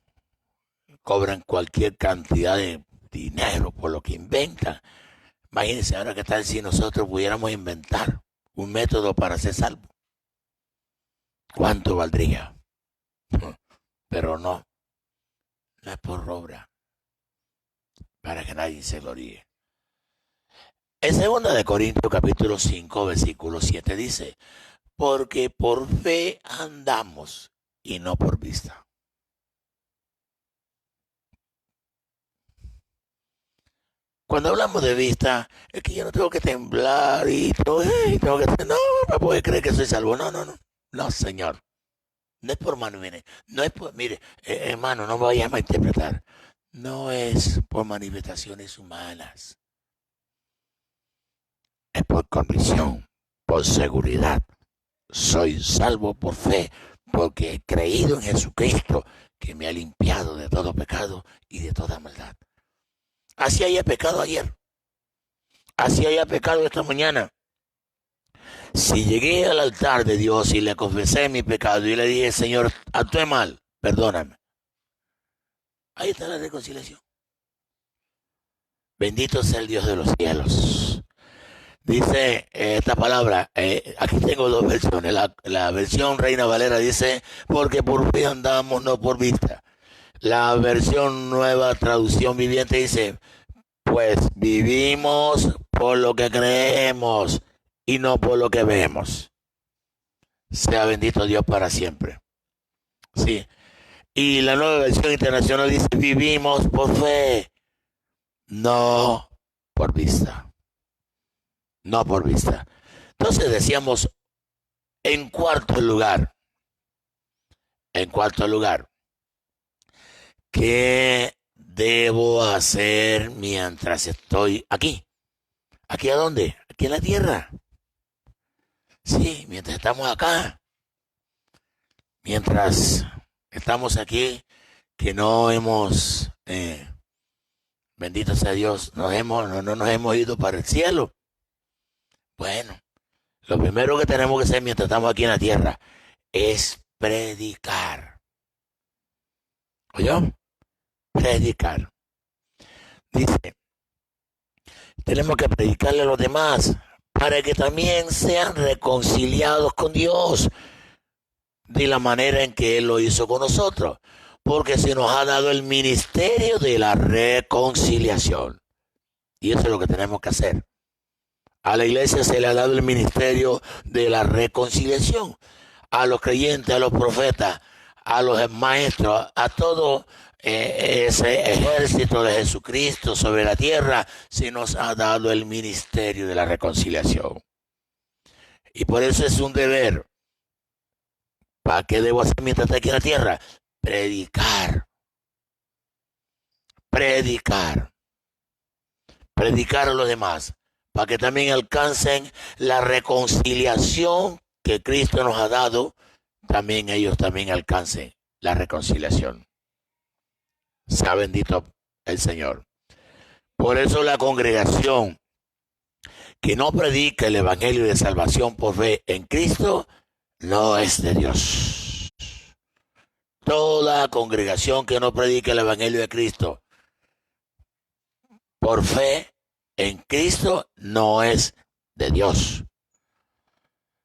cobran cualquier cantidad de dinero por lo que inventan. Imagínense ahora qué tal si nosotros pudiéramos inventar un método para ser salvo. ¿Cuánto valdría? Pero no es por obra, para que nadie se gloríe. En 2 Corintios capítulo 5, versículo 7 dice, porque por fe andamos y no por vista. Cuando hablamos de vista, es que yo no tengo que temblar y tengo que no, para poder creer que soy salvo. No, no, no. No, Señor. No es por mano, mire. No es por, mire, hermano, no me vayas a interpretar. No es por manifestaciones humanas. Es por convicción, por seguridad. Soy salvo por fe, porque he creído en Jesucristo, que me ha limpiado de todo pecado y de toda maldad. Así haya pecado ayer, así haya pecado esta mañana. Si llegué al altar de Dios y le confesé mi pecado y le dije, Señor, actué mal, perdóname. Ahí está la reconciliación. Bendito sea el Dios de los cielos. Dice esta palabra, aquí tengo dos versiones. La versión Reina Valera dice, porque por fe andamos, no por vista. La versión Nueva Traducción Viviente dice, pues vivimos por lo que creemos y no por lo que vemos. Sea bendito Dios para siempre. Sí. Y la Nueva Versión Internacional dice, vivimos por fe, no por vista. No por vista. Entonces decíamos, en cuarto lugar, ¿qué debo hacer mientras estoy aquí? ¿Aquí a dónde? Aquí en la tierra. Sí, mientras estamos acá. Mientras estamos aquí, que no hemos Bendito sea Dios, no nos hemos ido para el cielo. Bueno, lo primero que tenemos que hacer mientras estamos aquí en la tierra es predicar. ¿Oyó? Predicar. Dice, tenemos que predicarle a los demás para que también sean reconciliados con Dios de la manera en que Él lo hizo con nosotros. Porque se nos ha dado el ministerio de la reconciliación. Y eso es lo que tenemos que hacer. A la iglesia se le ha dado el ministerio de la reconciliación. A los creyentes, a los profetas, a los maestros, a todo ese ejército de Jesucristo sobre la tierra, se nos ha dado el ministerio de la reconciliación. Y por eso es un deber. ¿Para qué debo hacer mientras esté aquí en la tierra? Predicar. Predicar. Predicar a los demás. Para que también alcancen la reconciliación que Cristo nos ha dado, también ellos también alcancen la reconciliación. Sea bendito el Señor. Por eso la congregación que no predica el evangelio de salvación por fe en Cristo no es de Dios. Toda congregación que no predica el evangelio de Cristo por fe en Cristo no es de Dios.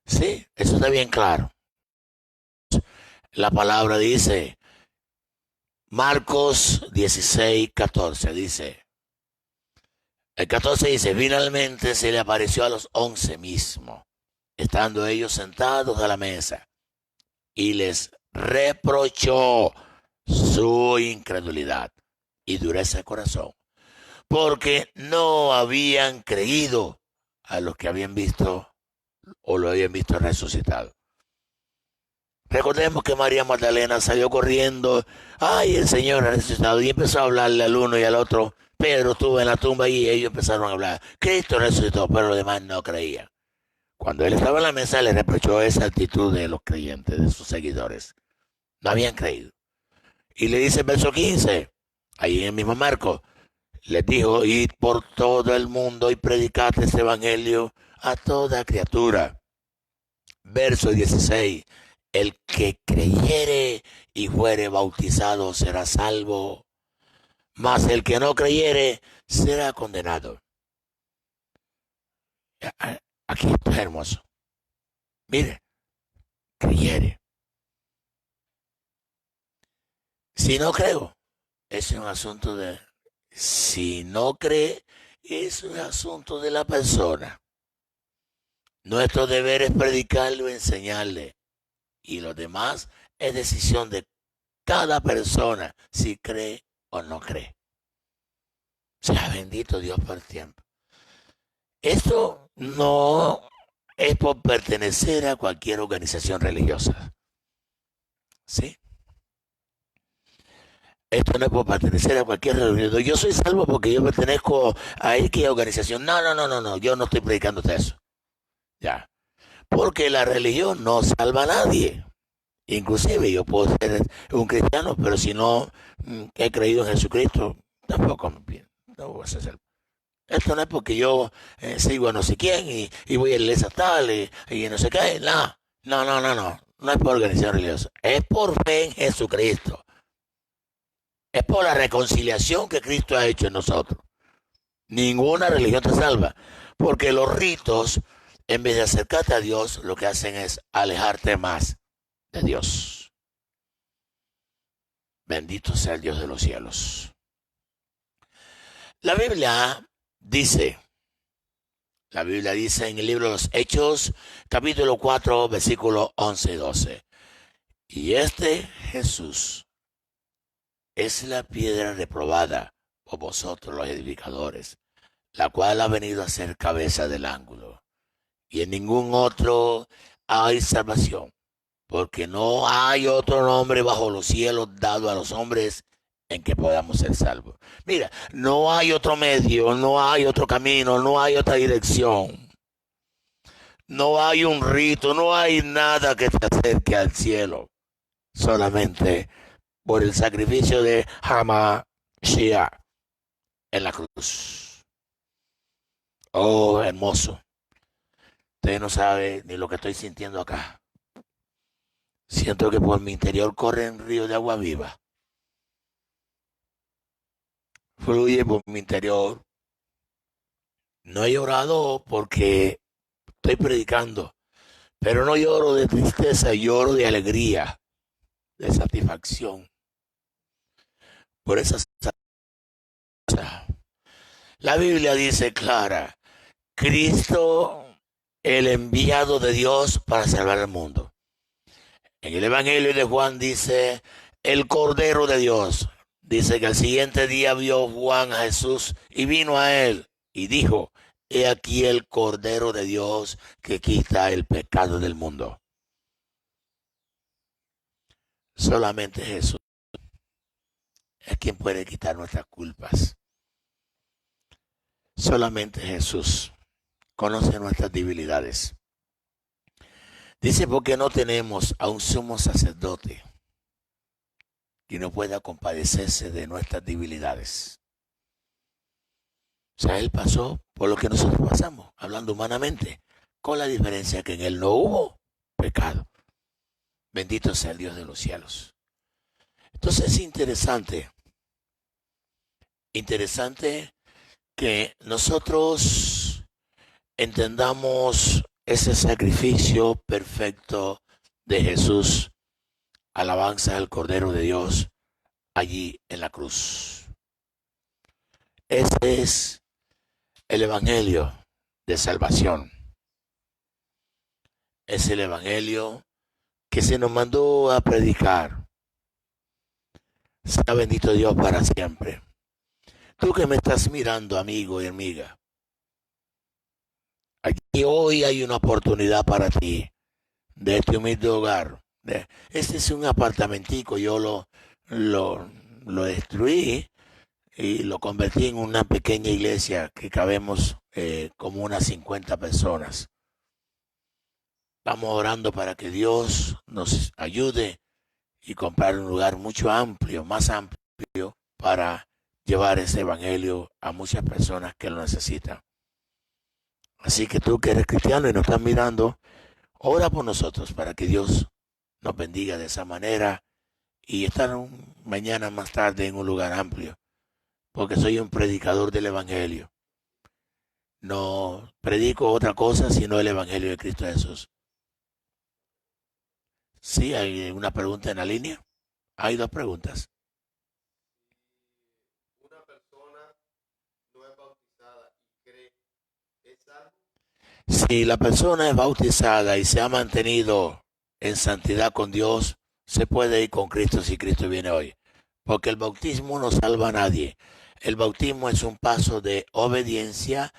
Sí, eso está bien claro. La palabra dice, Marcos 16, 14, dice, el 14 dice, finalmente se le apareció a los 11 mismos, estando ellos sentados a la mesa, y les reprochó su incredulidad y dureza de corazón, porque no habían creído a los que habían visto o lo habían visto resucitado. Recordemos que María Magdalena salió corriendo, ay, el Señor ha resucitado, y empezó a hablarle al uno y al otro. Pedro estuvo en la tumba y ellos empezaron a hablar, Cristo resucitó, pero los demás no creían. Cuando él estaba en la mesa le reprochó esa actitud de los creyentes, de sus seguidores. No habían creído. Y le dice el verso 15, ahí en el mismo Marcos, les dijo, id por todo el mundo y predicad este evangelio a toda criatura. Verso 16, el que creyere y fuere bautizado será salvo, mas el que no creyere será condenado. Aquí está hermoso. Mire, creyere. Si no creo, es un asunto de... Si no cree, es un asunto de la persona. Nuestro deber es predicarle o enseñarle. Y lo demás es decisión de cada persona si cree o no cree. Sea bendito Dios por el tiempo. Esto no es por pertenecer a cualquier organización religiosa. ¿Sí? Esto no es por pertenecer a cualquier religión. Yo soy salvo porque yo pertenezco a X organización. No. Yo no estoy predicando eso. Ya. Porque la religión no salva a nadie. Inclusive yo puedo ser un cristiano, pero si no he creído en Jesucristo, tampoco no voy a ser salvo. Esto no es porque yo sigo a no sé quién y voy a la iglesia tal y no sé qué. No. No es por organización religiosa. Es por fe en Jesucristo. Es por la reconciliación que Cristo ha hecho en nosotros. Ninguna religión te salva. Porque los ritos, en vez de acercarte a Dios, lo que hacen es alejarte más de Dios. Bendito sea el Dios de los cielos. La Biblia dice en el libro de los Hechos, capítulo 4, versículos 11 y 12. Y este Jesús es la piedra reprobada por vosotros los edificadores, la cual ha venido a ser cabeza del ángulo. Y en ningún otro hay salvación, porque no hay otro nombre bajo los cielos dado a los hombres en que podamos ser salvos. Mira, no hay otro medio, no hay otro camino, no hay otra dirección. No hay un rito, no hay nada que te acerque al cielo. Solamente por el sacrificio de Hamashiach, en la cruz. Oh, hermoso. Usted no sabe ni lo que estoy sintiendo acá. Siento que por mi interior corre un río de agua viva. Fluye por mi interior. No he llorado porque estoy predicando, pero no lloro de tristeza, lloro de alegría, de satisfacción. Por esa salsa. La Biblia dice clara, Cristo, el enviado de Dios para salvar al mundo. En el Evangelio de Juan dice, el Cordero de Dios. Dice que al siguiente día vio Juan a Jesús y vino a él y dijo, he aquí el Cordero de Dios que quita el pecado del mundo. Solamente Jesús es quien puede quitar nuestras culpas. Solamente Jesús conoce nuestras debilidades. Dice, porque no tenemos a un sumo sacerdote que no pueda compadecerse de nuestras debilidades. O sea, Él pasó por lo que nosotros pasamos, hablando humanamente, con la diferencia que en Él no hubo pecado. Bendito sea el Dios de los cielos. Entonces es interesante que nosotros entendamos ese sacrificio perfecto de Jesús, alabanza al Cordero de Dios allí en la cruz. Ese es el Evangelio de salvación. Es el Evangelio que se nos mandó a predicar. Sea bendito Dios para siempre. Tú que me estás mirando, amigo y amiga, aquí hoy hay una oportunidad para ti de este humilde hogar. Este es un apartamentico, yo lo destruí y lo convertí en una pequeña iglesia que cabemos como unas 50 personas. Vamos orando para que Dios nos ayude y comprar un lugar mucho amplio, más amplio, para llevar ese evangelio a muchas personas que lo necesitan. Así que tú que eres cristiano y nos estás mirando, ora por nosotros para que Dios nos bendiga de esa manera y estar mañana más tarde en un lugar amplio, porque soy un predicador del evangelio. No predico otra cosa sino el evangelio de Cristo Jesús. Sí, hay una pregunta en la línea. Hay dos preguntas. Una persona no es bautizada y cree, ¿es salvo? Si la persona es bautizada y se ha mantenido en santidad con Dios, se puede ir con Cristo si Cristo viene hoy. Porque el bautismo no salva a nadie. El bautismo es un paso de obediencia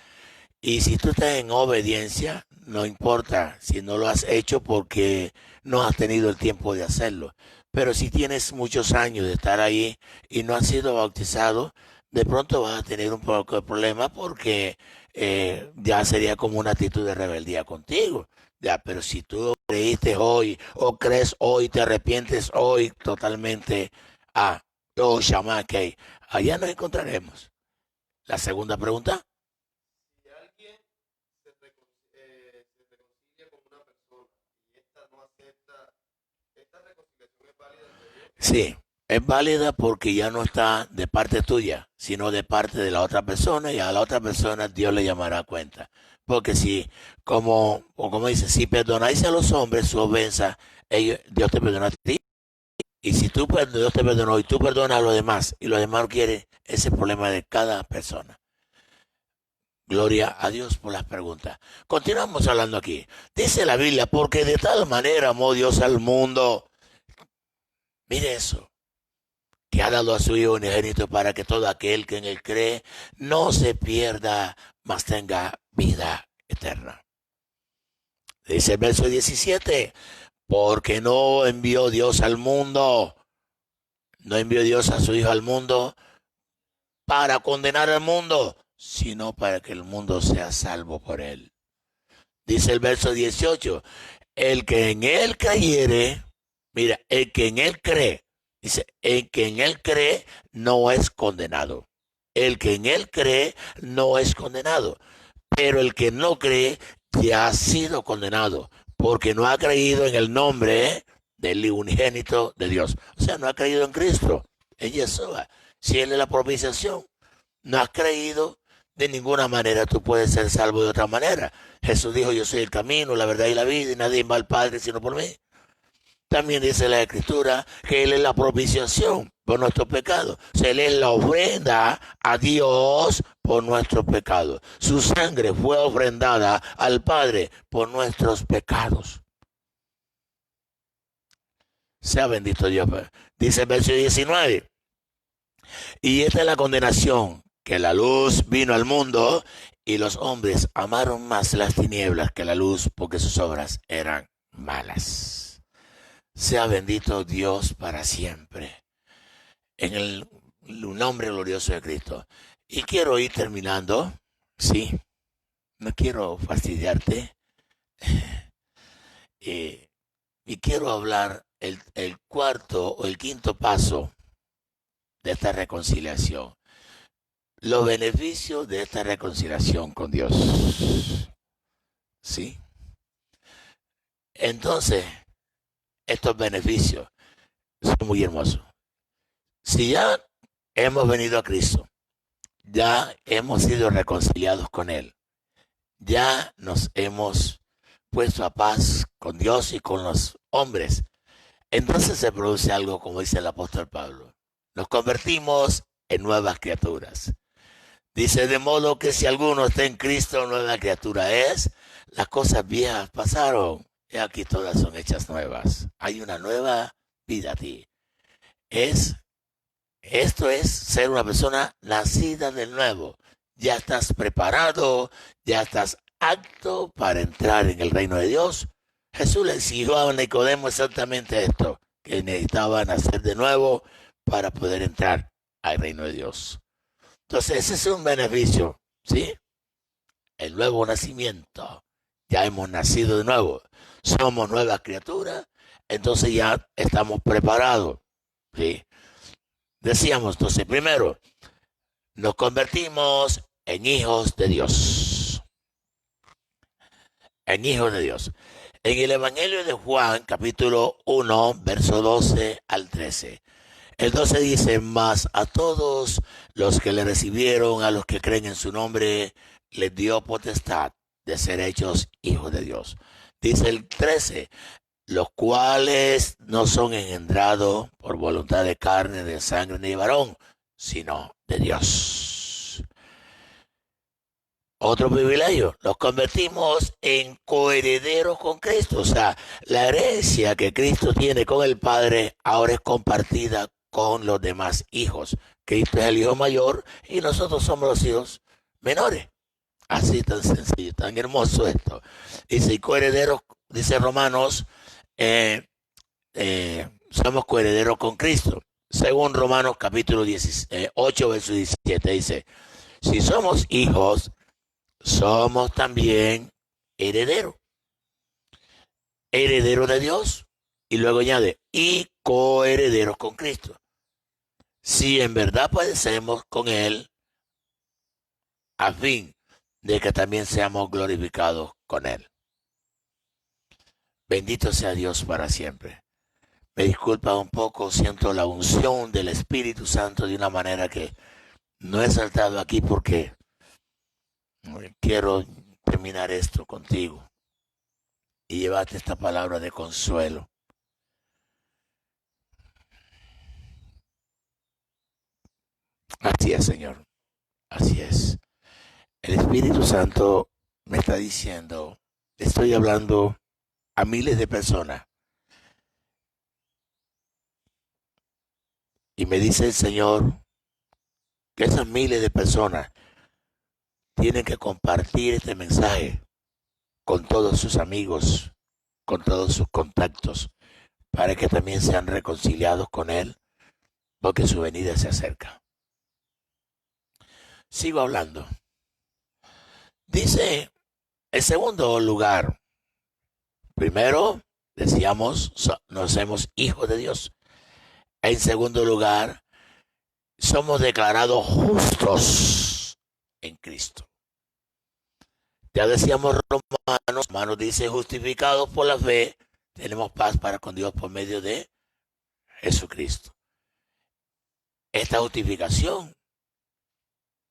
y si tú estás en obediencia, no importa si no lo has hecho porque no has tenido el tiempo de hacerlo. Pero si tienes muchos años de estar ahí y no has sido bautizado, de pronto vas a tener un poco de problema porque ya sería como una actitud de rebeldía contigo. Ya, pero si tú creíste hoy o crees hoy, te arrepientes hoy totalmente, oh, chamaque, allá nos encontraremos. La segunda pregunta. Si alguien se reconcilia con una persona y esta no acepta, ¿esta reconciliación es válida ante Dios? Sí, es válida porque ya no está de parte tuya, sino de parte de la otra persona y a la otra persona Dios le llamará a cuenta. Porque si, como dice, si perdonáis a los hombres su ofensa, Dios te perdona a ti. Y si Dios te perdonó y tú perdonas a los demás y los demás no quieren, ese es el problema de cada persona. Gloria a Dios por las preguntas. Continuamos hablando aquí. Dice la Biblia, porque de tal manera amó Dios al mundo. Mire eso. Que ha dado a su Hijo unigénito para que todo aquel que en él cree no se pierda, mas tenga vida eterna. Dice el verso 17, porque no envió Dios al mundo, no envió Dios a su Hijo al mundo para condenar al mundo, sino para que el mundo sea salvo por él. Dice el verso 18, el que en él creyere, mira, el que en él cree, dice, el que en él cree no es condenado. el que en él cree no es condenado, pero el que no cree ya ha sido condenado, porque no ha creído en el nombre del unigénito de Dios. O sea, no ha creído en Cristo, en Yeshua. Si él es la propiciación, no has creído, de ninguna manera tú puedes ser salvo de otra manera. Jesús dijo, yo soy el camino, la verdad y la vida, y nadie va al Padre sino por mí. También dice la Escritura que Él es la propiciación por nuestros pecados. O sea, Él es la ofrenda a Dios por nuestros pecados. Su sangre fue ofrendada al Padre por nuestros pecados. Sea bendito Dios. Dice el verso 19. Y esta es la condenación, que la luz vino al mundo y los hombres amaron más las tinieblas que la luz porque sus obras eran malas. Sea bendito Dios para siempre, en el nombre glorioso de Cristo. Y quiero ir terminando, sí, no quiero fastidiarte, y quiero hablar el cuarto o el quinto paso de esta reconciliación. Los beneficios de esta reconciliación con Dios. ¿Sí? Entonces, estos beneficios son muy hermosos. Si ya hemos venido a Cristo, ya hemos sido reconciliados con Él, ya nos hemos puesto a paz con Dios y con los hombres, entonces se produce algo como dice el apóstol Pablo. Nos convertimos en nuevas criaturas. Dice, de modo que si alguno está en Cristo, nueva criatura es. Las cosas viejas pasaron y aquí todas son hechas nuevas. Hay una nueva vida a ti. Esto es ser una persona nacida de nuevo. Ya estás preparado, ya estás apto para entrar en el reino de Dios. Jesús le exigió a Nicodemo exactamente esto, que necesitaba nacer de nuevo para poder entrar al reino de Dios. Entonces, ese es un beneficio, ¿sí? El nuevo nacimiento. Ya hemos nacido de nuevo. Somos nuevas criaturas, entonces ya estamos preparados, ¿sí? Decíamos, entonces, primero, nos convertimos en hijos de Dios. En hijos de Dios. En el Evangelio de Juan, capítulo 1, verso 12 al 13. El 12 dice, mas a todos los que le recibieron, a los que creen en su nombre, les dio potestad de ser hechos hijos de Dios. Dice el 13, los cuales no son engendrados por voluntad de carne, de sangre ni de varón, sino de Dios. Otro privilegio, nos convertimos en coherederos con Cristo. O sea, la herencia que Cristo tiene con el Padre ahora es compartida con los demás hijos. Cristo es el hijo mayor y nosotros somos los hijos menores. Así tan sencillo, tan hermoso esto. Dice, coherederos, dice Romanos, somos coherederos con Cristo. Según Romanos capítulo 8, verso 17, dice, si somos hijos, somos también herederos. Herederos de Dios. Y luego añade, y coherederos con Cristo. Si en verdad padecemos con Él, a fin de que también seamos glorificados con Él. Bendito sea Dios para siempre. Me disculpa un poco, siento la unción del Espíritu Santo de una manera que no he saltado aquí porque quiero terminar esto contigo y llevarte esta palabra de consuelo. Así es, Señor. Así es. El Espíritu Santo me está diciendo, estoy hablando a miles de personas. Y me dice el Señor que esas miles de personas tienen que compartir este mensaje con todos sus amigos, con todos sus contactos, para que también sean reconciliados con Él, porque su venida se acerca. Sigo hablando. Dice, en segundo lugar, primero, decíamos, nos hacemos hijos de Dios. En segundo lugar, somos declarados justos en Cristo. Ya decíamos Romanos dice, justificados por la fe, tenemos paz para con Dios por medio de Jesucristo. Esta justificación,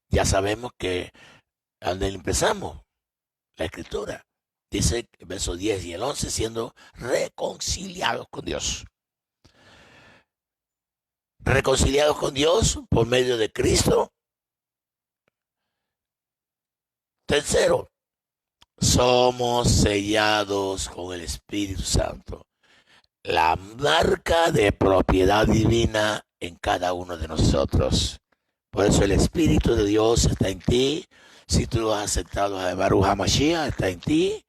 ya sabemos que donde empezamos, la Escritura, dice el verso 10 y el 11, siendo reconciliados con Dios. Reconciliados con Dios por medio de Cristo. Tercero, somos sellados con el Espíritu Santo, la marca de propiedad divina en cada uno de nosotros. Por eso el Espíritu de Dios está en ti. Si tú lo has aceptado a Baruch HaMashiach, está en ti.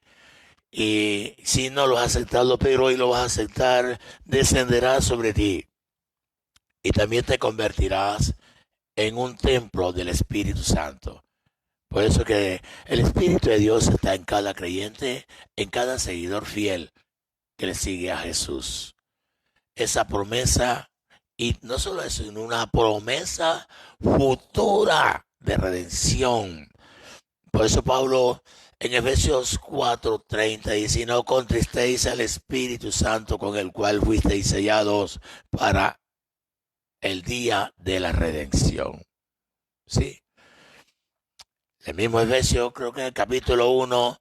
Y si no lo has aceptado, pero hoy lo vas a aceptar, descenderá sobre ti. Y también te convertirás en un templo del Espíritu Santo. Por eso que el Espíritu de Dios está en cada creyente, en cada seguidor fiel que le sigue a Jesús. Esa promesa, y no solo eso, sino una promesa futura de redención. Por eso Pablo en Efesios 4:30 dice, y no contristéis al Espíritu Santo con el cual fuisteis sellados para el día de la redención. Sí. El mismo Efesios, creo que en el capítulo 1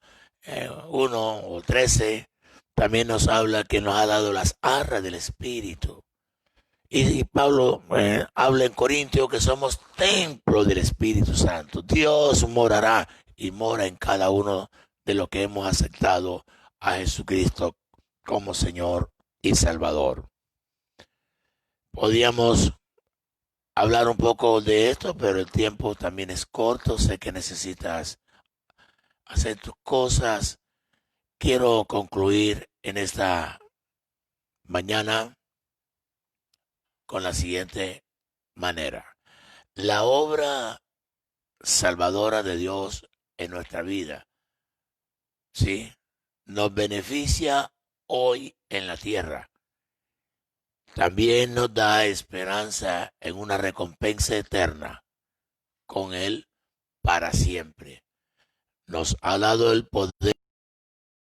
o 13, también nos habla que nos ha dado las arras del Espíritu. Y Pablo habla en Corintios que somos templo del Espíritu Santo. Dios morará y mora en cada uno de los que hemos aceptado a Jesucristo como Señor y Salvador. Podíamos hablar un poco de esto, pero el tiempo también es corto. Sé que necesitas hacer tus cosas. Quiero concluir en esta mañana con la siguiente manera. La obra salvadora de Dios en nuestra vida, ¿sí?, nos beneficia hoy en la tierra. También nos da esperanza en una recompensa eterna con Él para siempre. Nos ha dado el poder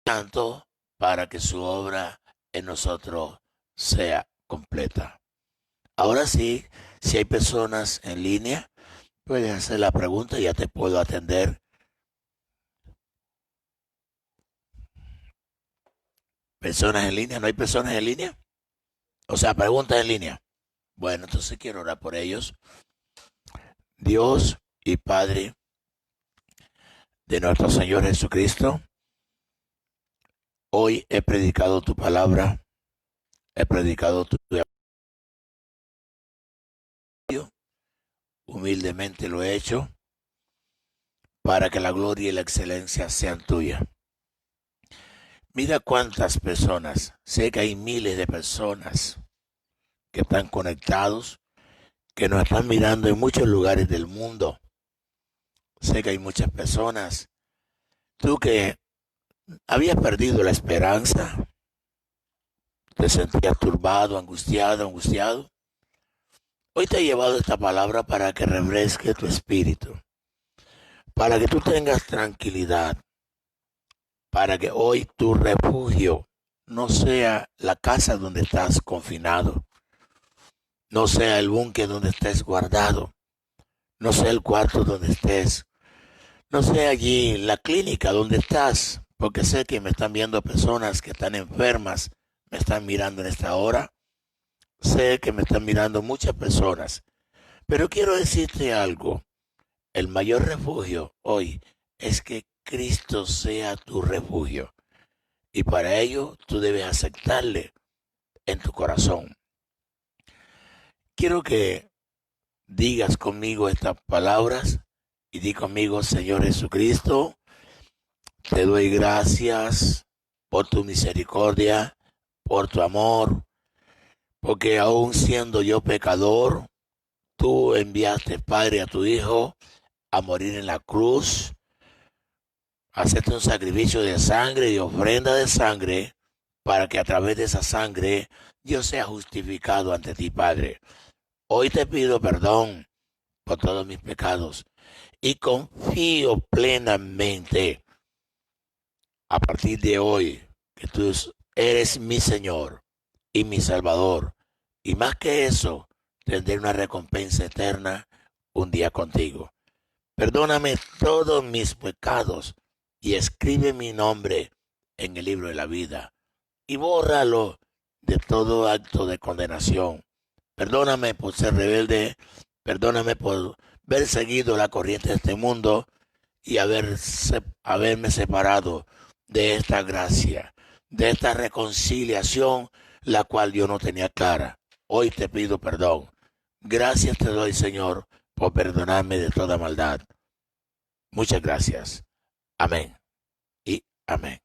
tanto para que su obra en nosotros sea completa. Ahora sí, si hay personas en línea, puedes hacer la pregunta y ya te puedo atender. ¿Personas en línea? ¿No hay personas en línea? O sea, preguntas en línea. Bueno, entonces quiero orar por ellos. Dios y Padre de nuestro Señor Jesucristo, hoy he predicado tu palabra, he predicado tu evangelio, humildemente lo he hecho, para que la gloria y la excelencia sean tuyas. Mira cuántas personas, sé que hay miles de personas que están conectados, que nos están mirando en muchos lugares del mundo. Sé que hay muchas personas, tú que habías perdido la esperanza, te sentías turbado, angustiado. Hoy te he llevado esta palabra para que refresque tu espíritu, para que tú tengas tranquilidad, para que hoy tu refugio no sea la casa donde estás confinado, no sea el búnker donde estés guardado, no sea el cuarto donde estés, no sea allí la clínica donde estás, porque sé que me están viendo personas que están enfermas, me están mirando en esta hora, sé que me están mirando muchas personas, pero quiero decirte algo, el mayor refugio hoy es que Cristo sea tu refugio, y para ello tú debes aceptarle en tu corazón. Quiero que digas conmigo estas palabras y di conmigo: Señor Jesucristo, te doy gracias por tu misericordia, por tu amor, porque aún siendo yo pecador, tú enviaste, Padre, a tu Hijo a morir en la cruz, a hacerte un sacrificio de sangre y ofrenda de sangre, para que a través de esa sangre yo sea justificado ante ti, Padre. Hoy te pido perdón por todos mis pecados y confío plenamente a partir de hoy que tú eres mi Señor y mi Salvador. Y más que eso, tendré una recompensa eterna un día contigo. Perdóname todos mis pecados y escribe mi nombre en el libro de la vida y bórralo de todo acto de condenación. Perdóname por ser rebelde, perdóname por haber seguido la corriente de este mundo y haberme separado de esta gracia, de esta reconciliación, la cual yo no tenía clara. Hoy te pido perdón. Gracias te doy, Señor, por perdonarme de toda maldad. Muchas gracias. Amén y amén.